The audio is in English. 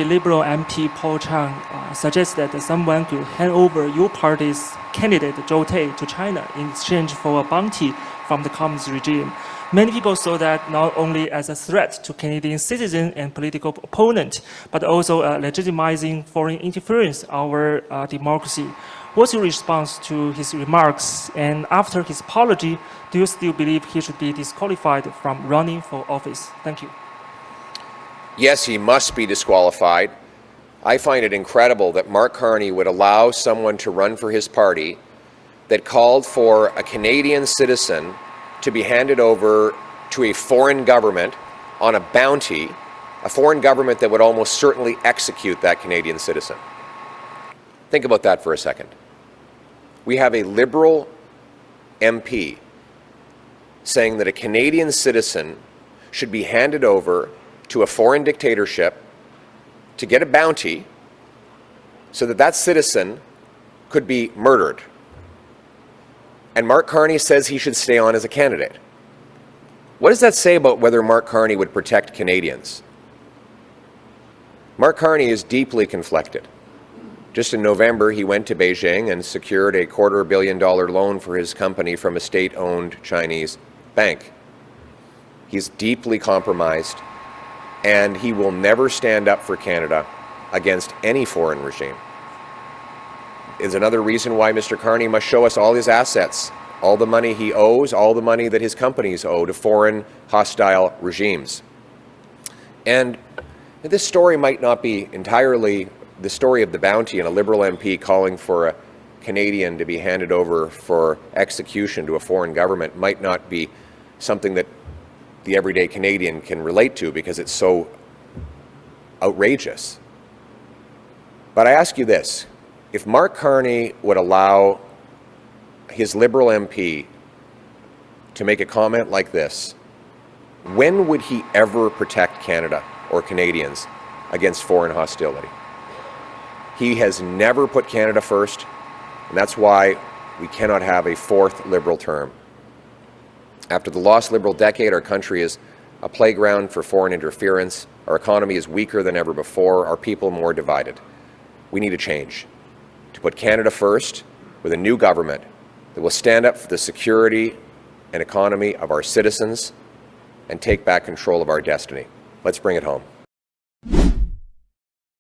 Liberal MP Paul Chiang suggests that someone could hand over your party's candidate Ch1na to China in exchange for a bounty from the communist regime. Many people saw that not only as a threat to Canadian citizens and political opponents, but also legitimizing foreign interference in our democracy. What's your response to his remarks? And after his apology, do you still believe he should be disqualified from running for office? Thank you. Yes, he must be disqualified. I find it incredible that Mark Carney would allow someone to run for his party that called for a Canadian citizen to be handed over to a foreign government on a bounty, a foreign government that would almost certainly execute that Canadian citizen. Think about that for a second. We have a Liberal MP saying that a Canadian citizen should be handed over to a foreign dictatorship to get a bounty so that that citizen could be murdered. And Mark Carney says he should stay on as a candidate. What does that say about whether Mark Carney would protect Canadians? Mark Carney is deeply conflicted. Just in November, he went to Beijing and secured a $250 million loan for his company from a state-owned Chinese bank. He's deeply compromised, and he will never stand up for Canada against any foreign regime. Is another reason why Mr. Carney must show us all his assets, all the money he owes, all the money that his companies owe to foreign hostile regimes. And this story might not be entirely the story of the bounty and a Liberal MP calling for a Canadian to be handed over for execution to a foreign government might not be something that the everyday Canadian can relate to because it's so outrageous. But I ask you this. If Mark Carney would allow his Liberal MP to make a comment like this, when would he ever protect Canada or Canadians against foreign hostility? He has never put Canada first, and that's why we cannot have a fourth Liberal term. After the lost Liberal decade, our country is a playground for foreign interference. Our economy is weaker than ever before, our people more divided. We need a change. To put Canada first with a new government that will stand up for the security and economy of our citizens and take back control of our destiny. Let's bring it home.